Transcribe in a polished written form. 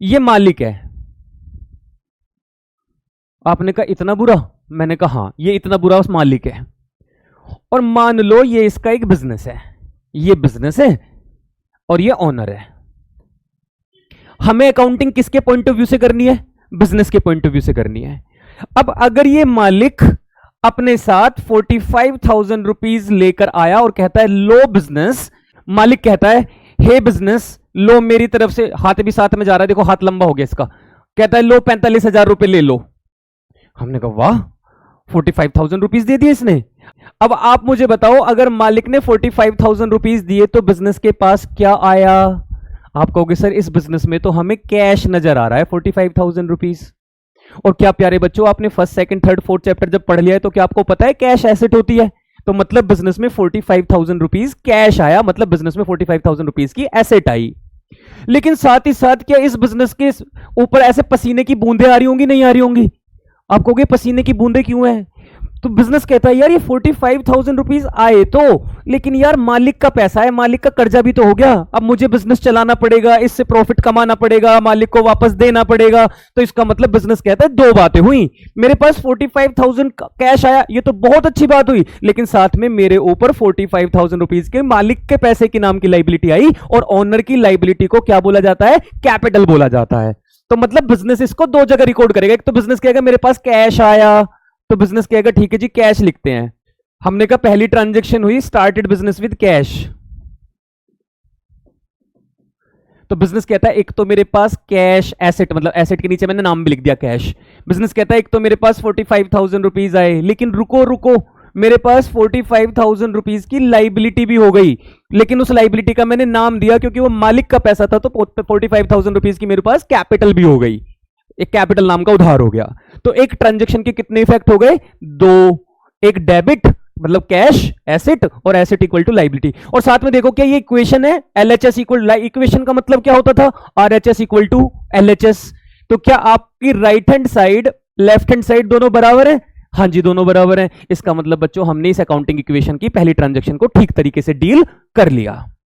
ये मालिक है। आपने कहा इतना बुरा, मैंने कहा हां ये इतना बुरा उस मालिक है। और मान लो ये इसका एक बिजनेस है, ये बिजनेस है और ये ओनर है। हमें अकाउंटिंग किसके पॉइंट ऑफ व्यू से करनी है? बिजनेस के पॉइंट ऑफ व्यू से करनी है। अब अगर ये मालिक अपने साथ 45,000 रुपीज लेकर आया और कहता है लो बिजनेस, मालिक कहता है हे बिजनेस लो, मेरी तरफ से, हाथ भी साथ में जा रहा है, देखो हाथ लंबा हो गया इसका, कहता है लो 45,000 रुपए ले लो। हमने कहा वाह 45,000 रुपीज दे दिए इसने। अब आप मुझे बताओ अगर मालिक ने 45,000 रुपीज दिए तो बिजनेस के पास क्या आया? आप कहोगे सर इस बिजनेस में तो हमें कैश नजर आ रहा है 45,000 रुपीज। और क्या प्यारे बच्चों, आपने first second third fourth chapter जब पढ़ लिया है तो क्या आपको पता है कैश एसेट होती है? तो मतलब बिजनेस में 45,000 रुपीज कैश आया, मतलब बिजनेस में 45,000 रुपीज की एसेट आई। लेकिन साथ ही साथ क्या इस बिजनेस के ऊपर ऐसे पसीने की बूंदें आ रही होंगी, नहीं आ रही होंगी? आप कहोगे पसीने की बूंदें क्यों है? तो बिजनेस कहता है यार ये 45,000 रुपीज आए तो, लेकिन यार मालिक का पैसा है, मालिक का कर्जा भी तो हो गया, अब मुझे बिजनेस चलाना पड़ेगा, इससे प्रॉफिट कमाना पड़ेगा, मालिक को वापस देना पड़ेगा। तो इसका मतलब बिजनेस कहता है दो बातें हुई, मेरे पास 45,000 कैश आया, ये तो बहुत अच्छी बात हुई, लेकिन साथ में मेरे ऊपर 45,000 रुपीज के मालिक के पैसे के नाम की लाइबिलिटी आई, और ऑनर की लाइबिलिटी को क्या बोला जाता है? कैपिटल बोला जाता है। तो मतलब बिजनेस इसको दो जगह रिकॉर्ड करेगा, एक तो बिजनेस कहेगा मेरे पास कैश आया, तो बिजनेस कहेगा ठीक है जी कैश लिखते हैं। हमने कहा पहली ट्रांजैक्शन हुई स्टार्टेड बिजनेस विद कैश, तो बिजनेस कहता है एक तो मेरे पास कैश एसेट, मतलब एसेट के नीचे मैंने नाम भी लिख दिया कैश। बिजनेस कहता है एक तो मेरे पास 45,000 रुपीज आए, लेकिन रुको रुको, मेरे पास 45,000 रुपीज की लाइबिलिटी भी हो गई, लेकिन उस लाइबिलिटी का मैंने नाम दिया क्योंकि वो मालिक का पैसा था, तो 45,000 रुपीज की मेरे पास कैपिटल भी हो गई, एक कैपिटल नाम का उधार हो गया। तो एक ट्रांजैक्शन के कितने इफेक्ट हो गए? दो, एक डेबिट मतलब कैश एसेट, और एसेट इक्वल टू लाइबिलिटी। और साथ में देखो क्या ये इक्वेशन है, एलएचएस इक्वल, इक्वेशन का मतलब क्या होता था? RHS equal to LHS. तो क्या आपकी right hand side left hand side दोनों बराबर है? हाँ जी दोनों बराबर है। इसका मतलब बच्चों हमने इस अकाउंटिंग इक्वेशन की पहली ट्रांजैक्शन को ठीक तरीके से डील कर लिया।